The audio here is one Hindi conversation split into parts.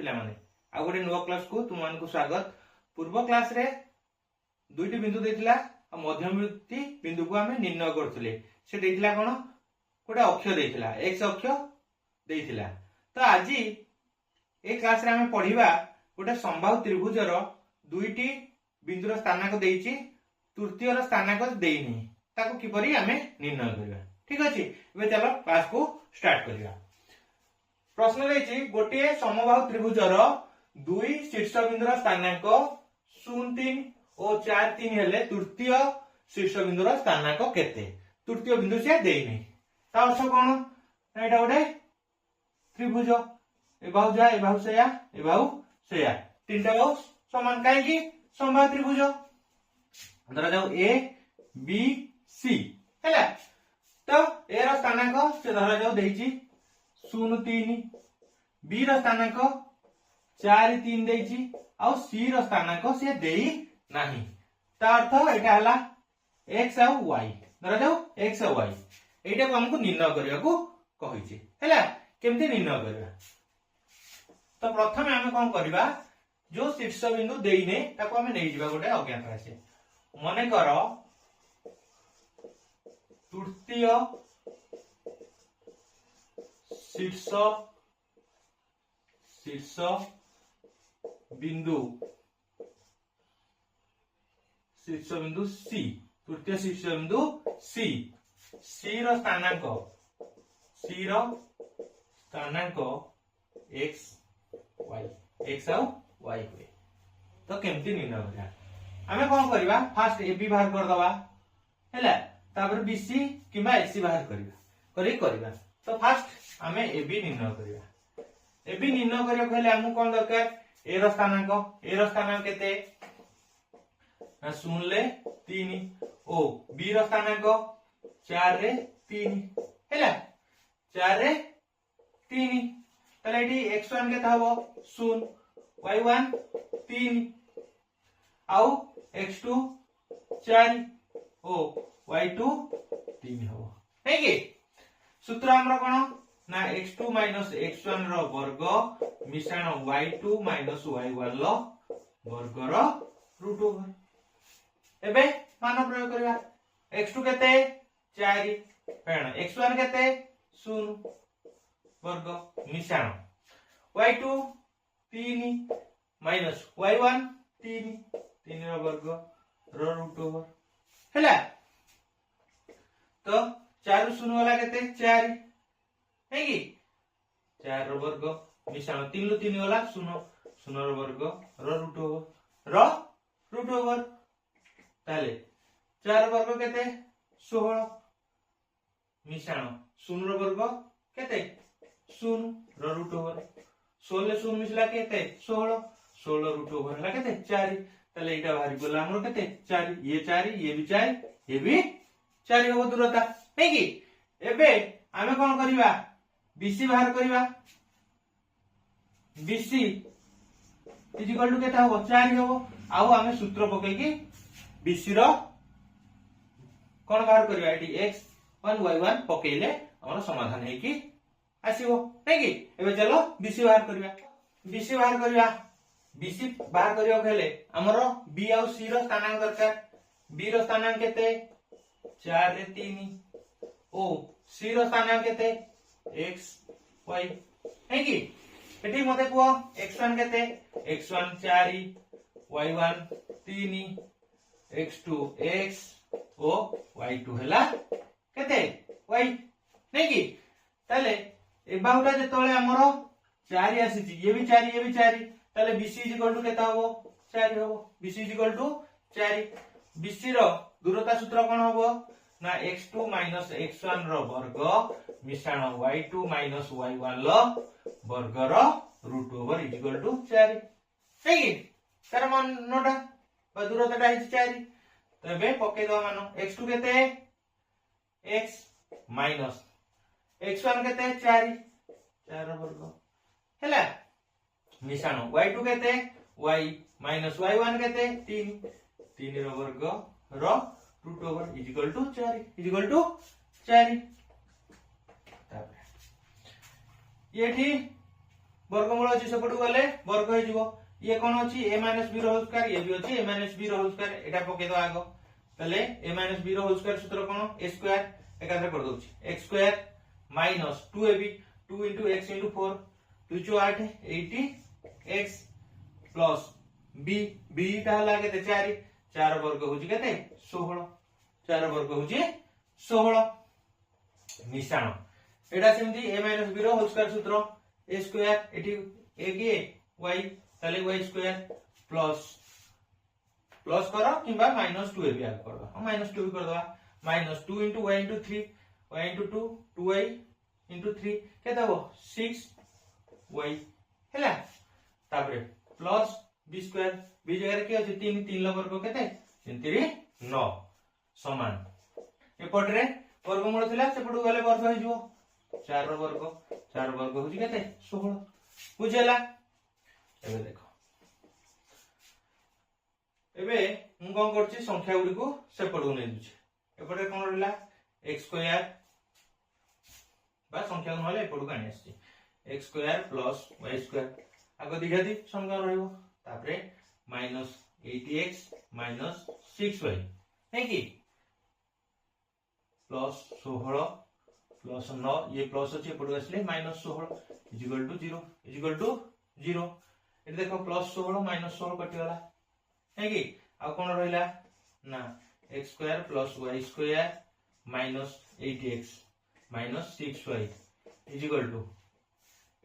पिला माने आ गोटे नुवा क्लास को तुम मान को स्वागत। पूर्व क्लास रे दुईटी बिंदु देथिला आ मध्यवर्ती बिंदु को हमें निर्णय करथले। से देथिला कोन गोटे अक्ष देथिला x अक्ष देथिला। तो आज ए क्लास रे हमें पढिबा गोटे संभाव्य त्रिभुजर दुईटी बिंदुर स्थानांक देइछि, तृतीयर स्थानांक देइनि, ताको किपरि हमें निर्णय करबा। ठीक अछि, एबे चलो क्लास को स्टार्ट करिया। प्रश्न देइछि गोटे समबाहु त्रिभुजर दुई शीर्ष बिंदुर स्थानांक 0,3 और 4,3 हेले तृतीय शीर्ष बिंदुर स्थानांक केते? तृतीय बिंदु से देइनि, ता अर्थ कोन? एटा गोटे त्रिभुज, ए बाहु जा, ए बाहु सेया, ए बाहु सेया, तीनटा बाहु समान काहे कि समबाहु त्रिभुज। धरा जाऊ ए बी सी हैला। तो ए रो स्थानांक से धरा जाऊ देइछि 0,3, बी रो स्थानांक 4,3 देइछि, आ सी रो स्थानांक से देई नाही। ता अर्थ एटा हला x आ y। धरा जाऊ x आ y एटा को हमको निर्णय करिया को कहिछि हैला। केमते निर्णय करबा? तो प्रथमे हमें कोन करबा, जो शीर्ष बिंदु देइने ताको हमें नै जिबा गोटे अज्ञात राशि। मने करो तृतीय शीर्ष बिंदु सी, तृतीय शीर्ष बिंदु सी, सी रो स्थानांक x y, x आ y हुए। तो केमती निर्णय करिया? हमें कोन करबा, फास्ट ए बी बाहर कर दबा हैला, तापर बी सी किबा ए सी बाहर करबा। तो फास्ट हमें ए बी निर्णय करबा। ए बी निर्णय करिया कहले हमहु कोन दरकार? ए रो स्थानांक केते ना 0,3 ओ बी रो स्थानांक 4,3 हैला, 4,3। तले एटी x1 केता हबो 0, y1 3 आउ x2 4 ओ y2 3 हबो। है कि सूत्र हमरा कोन ना x2 x1 रो वर्ग मिश्रण y2 y1 रो वर्ग रो रूट ओवर। एबे मान प्रयोग करबा। x2 केते 4 फेण x1 केते 0 वर्ग मिश्रण y2 3 y1 3 रो वर्ग रो रूट ओवर हैला। तो 4 रो 0 वाला केते 4 है कि 4 रो वर्ग मिश्रण 3 रो 3 वाला 0 रो वर्ग रो रूट ओवर ताले 4 वर्ग केते 16 मिश्रण 0 रो वर्ग केते 0 रो रूट ओवर 16 0 मिसला केते 16 रूट ओवर हला केते 4। तले एटा बाहर गला हमरो केते 4, ये 4 ये भी 4 ये भी 4 हो दूरता है कि। एबे हमें कोन करबा, बीसी बाहर करबा। बीसी इज इक्वल टू केता हो 4 हो। आउ हमें सूत्र पके कि बीसी रो कोन बाहर करबा, एटी x1 y1 पकेले हमर समाधान है कि आसीबो है कि। एबे चलो बीसी बाहर करबा। बीसी बाहर करियो कहले हमरो बी आ सी रो स्थानांक दरकार। बी रो स्थानांक केते 4,3 ओ सी रो स्थानांक केते x y है कि। एटी मते को x1 केते x1 4 y1 3 x2 x ओ y2 हला केते y नहीं कि। ताले ए बाहुटा जेतोले हमरो 4 आसीची, ये भी 4 ये भी 4, ताले BC इज इक्वल टू केता हबो 4 हबो। BC is equal to 4। BC रो दूरता सूत्र कोन हबो ना x2 x1 रो वर्ग मिश्रण y2 y1 लो वर्ग रो root over is equal to 4 है कि। तार मान नोटा बा दूरताटा है 4। तबे पके दो मानो x2 केते x x1 केते 4 वर्ग हैला मिश्रण y2 केते y y1 केते 3 रो वर्ग रो root over is equal to 4 तापर येठी वर्गमूल अछि सेपटु गले वर्ग होई जिवो ये कोन अछि a - b रो होल स्क्वायर ये भी अछि a - b रो होल स्क्वायर एटा पके दो आगो तले a - b रो होल स्क्वायर सूत्र कोन a स्क्वायर एकादरे कर दोछि x square minus 2ab 2 * x * 4 2 * 8 80x plus b b टा हला केते 4 4 वर्ग होछि केते 16 4 वर्ग होछि 16 मिश्रण एटा सेमती a - b रो होल स्क्वायर सूत्र a स्क्वायर एठी a के y तले y स्क्वायर प्लस प्लस करो किबा -2ab आग करबा -2 कर दवा -2 * y * 3 y * 2 2y * 3 केते हो 6y हैला तापरे प्लस b स्क्वायर b जगह रे के अछि 3 3 लो वर्ग केते 3 3 9 समान एपटरे वर्गमूल थिला सेपटु गले वर्ग होई जो 4 वर्ग होजी केते 16 बुझेला एबे देखो एबे मु कोन करछि संख्या गुडी को सेपटु नै दुछि एपटे कोन रहला x स्क्वायर बा संख्या को नले एपटु कानी आछि x square plus y square आगो दिघाती संख्या रहइबो तापरे -80x - 6y है कि प्लस 16 प्लस 9 ये प्लस अछि एपटु आसले -16 = 0 ए देखो प्लस 16 -16 कटि गला है कि आ कोन रहइला ना x square plus y square -80x - 6y =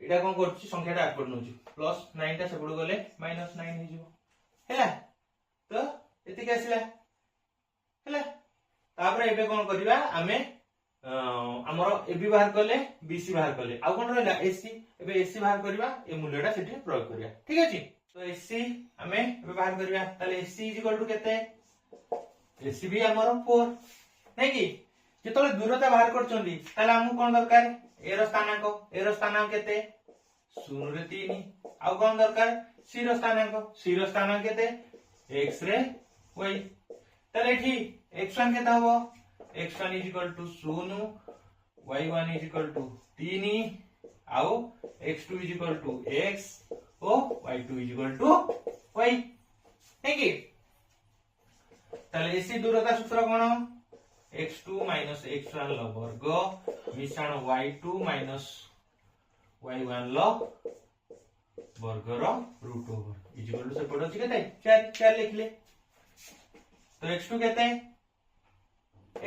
एटा कोन करछि संख्याटा आपर नउछि प्लस 9 टा सेपडु गले -9 हे जिवो हैला तो एति के आसिला हैला तापर एबे कोन करबा आमे हमर एबी बाहर करले बीसी बाहर करले आ कोन रहला एसी एबे एसी बाहर करबा ए मूल्यटा सेठी प्रयोग करिया ठीक अछि तो एसी हमें एबे बाहर करिया ताले एसी = केते एसी भी हमर 4 नै कि जेतले दूरता बाहर करचोंदी ताले हमु कोन दरकार ए रो स्थानांक केते 0 रे 3 आ कोन दरकार सी रो स्थानांक केते x रे y ताले एठी x1 केता हबो x1 = 0 y1 = 3 आउ x2 = x ओ y2 = y है कि ताले एसी दूरता सूत्र कोन x2 - x1 लो वर्ग मिश्रण y2 - y1 लो वर्ग रो रूट ओवर = से पडो छी केते 4 4 लिखले तो x2 केते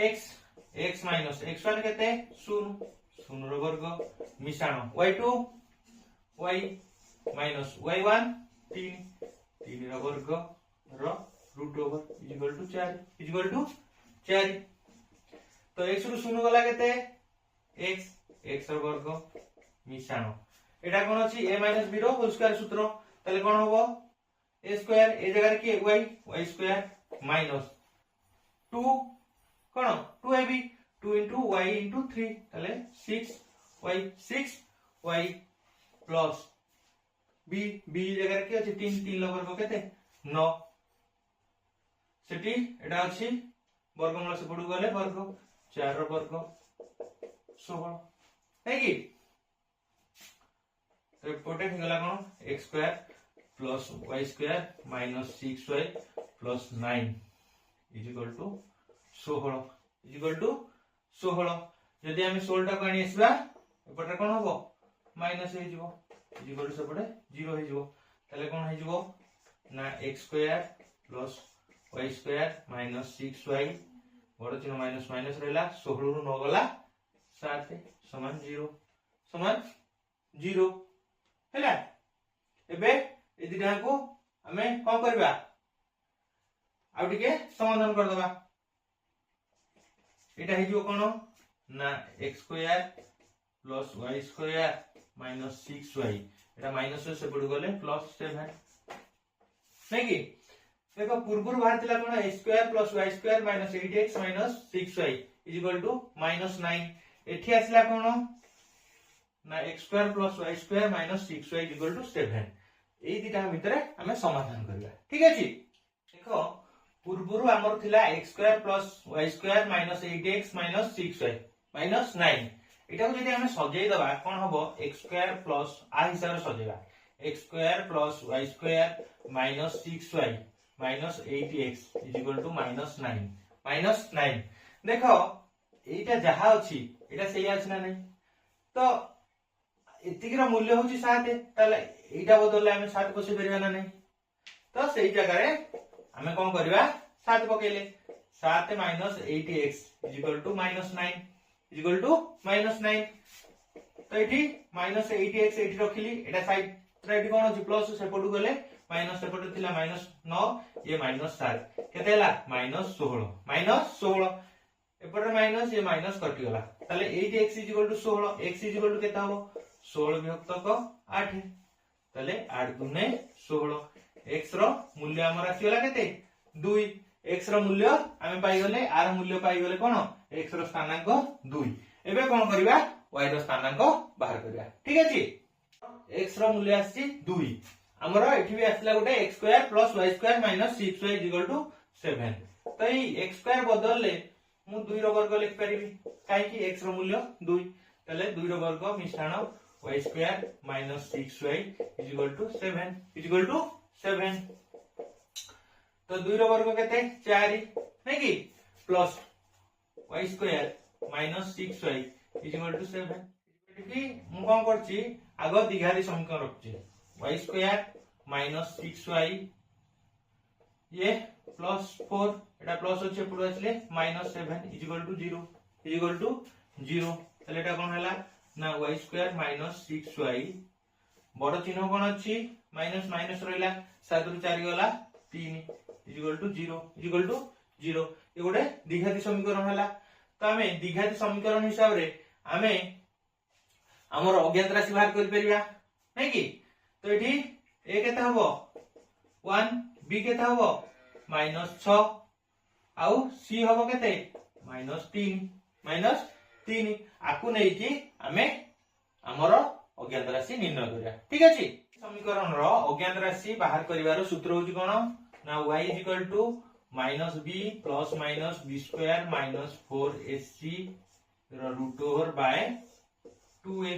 x x - x1 केते 0 0 रो वर्ग मिश्रण y2 y - y1 3 3 रो वर्ग रो रूट ओवर = 4 तो x रु 0 गला केते x x रो वर्ग मिश्रण एटा कोन अछि a - b रो होल स्क्वायर सूत्र तले कोन होबो a स्क्वायर ए जगह रे की y स्क्वायर -2 कोन 2ab 2 * y * 3 तले 6y प्लस b b जगह रे की अछि 3 3 लो वर्ग केते 9 सेठी एटा अछि वर्गमूल से पडु गले वर्ग 4 रो वर्ग 16 है कि तो पोटे गला कोन x square plus y square -6y plus 9 = 16 जदि हम 16 टा कानी आसबा एपटे कोन होबो माइनस हे जिवो = सेपटे 0 हे जिवो तले कोन हे जिवो ना x square plus y square -6y बड़ चिन्ह माइनस माइनस रहला 16 रु 9 गला 7 समान 0 हैला एबे ए दिना को हमें कोन करबा आ टिके समाधान कर दबा एटा हे जो कोन ना x square plus y square -6y एटा माइनस से पड़ गले +7 नै कि देखो पूर्व बाहर तिला कोन x square plus y square -8x -6y = -9 एठी आसला कोन ना x square plus y square -6y = 7 एई दिटा भितरे हमें समाधान करबा ठीक अछि देखो पूर्वरु हमर थिला x square plus y square -8x -6y -9 एटा को जदि हमें सजै दबा कोन हबो x स्क्वायर प्लस आ हिसाब रे सजेबा x square plus y square minus 6y minus 8x is equal to -9 देखो एटा जहा अछि एटा सही अछि ना नहीं तो एतिकर मूल्य होची 7 ताले एटा बदलले हमें 7 बसे परिबा ना नहीं तो सही जगह रे हमें कोन करबा 7 पकेले 7 minus 8x is equal to -9 is equal to -9 तो एठी माइनस 8x एठी रखिली एटा साइड रे एठी कोन अछि प्लस सेपटु गले माइनस सेपटु थिला -9 ये -7 केते हला -16 एपटे माइनस ये माइनस कटि गला ताले 8x is equal to 16 x is equal to केता हो 16 विभक्त 8 ताले 8 गुणे 16 x रो मूल्य हमर आसी गला केते 2 x रो मूल्य हमें पाई गले r मूल्य पाई गले कोन x रो स्थानांक 2 एबे कोन करबा y रो स्थानांक बाहर करबा ठीक अछि x रो मूल्य आसी 2 हमर एठी भी आसला गोटे x square plus y square minus 6y is equal to 7 तो ई x स्क्वायर बदलले मु 2 रो वर्ग लिख परिबी काहे कि x रो मूल्य 2 तले 2 रो वर्ग मिश्रण y square minus 6y is equal to 7 तो 2 रो वर्ग केते 4 नै कि plus y square minus 6y is equal to 7 कि मु कोन करछि आगो द्विघाती समीकरण रखछि y स्क्वायर माइनस 6y ये प्लस 4 एटा प्लस अछि पुरो आछले -7 इज इक्वल टू 0 तले एटा कोन हला ना y स्क्वायर माइनस 6y बड़ चिन्ह कोन अछि माइनस माइनस रहिला 7 रु 4 गला 3 इज इक्वल टू 0 ए गोटे द्विघाती समीकरण हला तो हमें द्विघाती समीकरण हिसाब रे हमें हमर अज्ञात राशि बाहर कर परिबा नै कि तो एठी a केता हबो 1 b केता हबो -6 आउ c हबो केते -3 आकु नै कि हमें हमर अज्ञात राशि निर्णय करिया ठीक अछि समीकरण रो अज्ञात राशि बाहर करिवार सूत्र होची कोन ना y is equal to -b plus minus b square minus 4ac रो रूट ओवर बाय 2a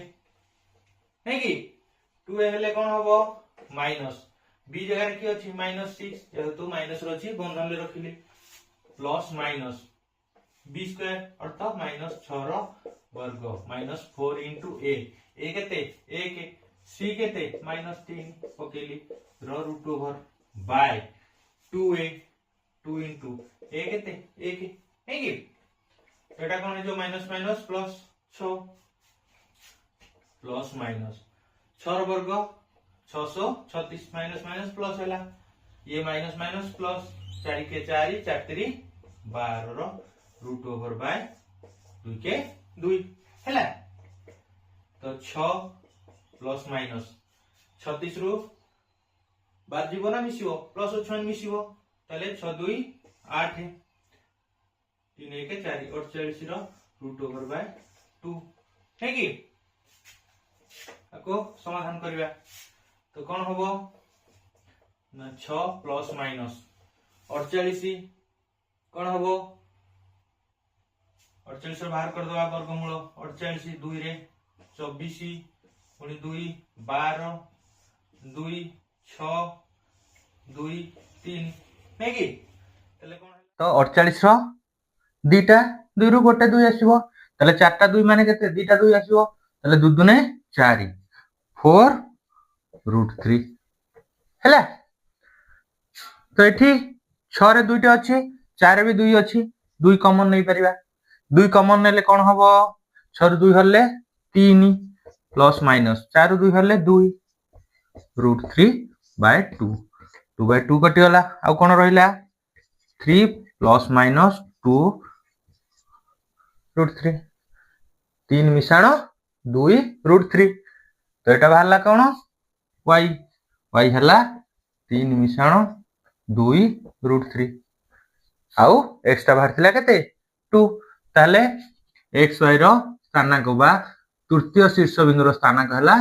नै कि 2a हेले कोन हबो माइनस b जगह रे की अछि -6 जेहेतु माइनस रो अछि बंधन ले रखिले प्लस माइनस b स्क्वायर अर्थात -6 रो वर्ग -4 इनटू a केते 1 c केते -3 पकेली रो root over by 2a 2 into a केते 1 है कि एटा कोन है जो minus minus plus 6 plus minus 6 रो वर्ग 636 माइनस माइनस प्लस हैला ये माइनस माइनस प्लस 4 के 4 4 3 12 रो रूट ओवर बाय 2 के 2 हैला तो 6 प्लस माइनस 36 रु बाद जीवन मिसिबो प्लस 6 मिसिबो तले 6 2 8 3 1 4 48 रो रूट ओवर बाय 2 है कि ako समाधान करबा तो कौन होबो ना 6 प्लस माइनस 48 कौन होबो 48 बाहर कर दवा वर्गमूल 48 2 रे 24 पुनी 2 12 2 6 2 3 नै कि तले कोन तो 48 रो दीटा 2 रु गोटे 2 आसीबो तले चारटा 2 माने केते दीटा 2 आसीबो तले 2 दुने 4 4 रूट 3 हैला तो एठी 6 रे 2 टा अछि 4 भी 2 अछि 2 कॉमन नै परिबा 2 कॉमन नेले कोन हबो 6 रे 2 हले 3 प्लस माइनस 4 रे 2 हले 2 रूट 3 बाय 2 2 बाय 2 कटि गला आ कोन रहिला 3 प्लस माइनस 2 रूट 3 3 मिसाण 2 रूट 3 तो एटा बाहरला कोन y y हला 3 मिसाण 2 रूट 3 आउ x ता बाहर थिला केते 2 ताले x y रो स्थानांक बा तृतीय शीर्ष बिंदु रो स्थानांक हला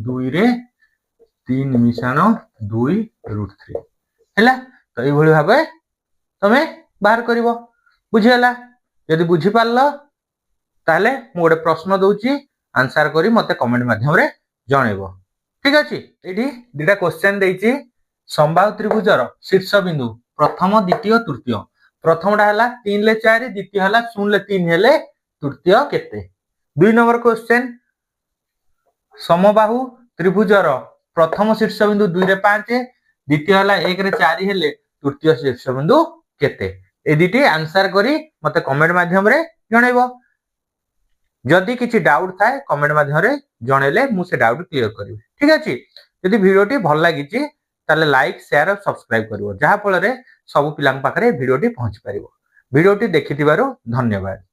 2 रे 3 मिसाण 2 रूट 3 हैला तो ए भली भाबे तमे बाहर करिवो बुझियला यदि बुझि पारलो ताहले मु गोटे प्रश्न दउची आंसर करी मते कमेंट माध्यम रे जणेबो ठीक अछि एठी दुटा क्वेश्चन देइची समबाहु त्रिभुजर शीर्ष बिंदु प्रथम द्वितीय तृतीय प्रथमटा हला 3 ले 4 द्वितीय हला 0 ले 3 हेले तृतीय केते 2 नंबर क्वेश्चन समबाहु त्रिभुजर प्रथम शीर्ष बिंदु 2 रे 5 द्वितीय हला 1 रे 4 हेले तृतीय शीर्ष बिंदु केते ए दिटी आंसर करी मते कमेंट माध्यम रे जणेबो जदि किछि डाउट थाए कमेंट माध्यम रे जणेले मु से डाउट क्लियर करिवि ठीक अछि यदि वीडियोटी भल लागिछि ताले लाइक शेयर और सब्सक्राइब करिवो जहा फल रे सब पिलांग पाखरे वीडियोटी पहुंच परिवो वीडियोटी देखिथिबारो धन्यवाद।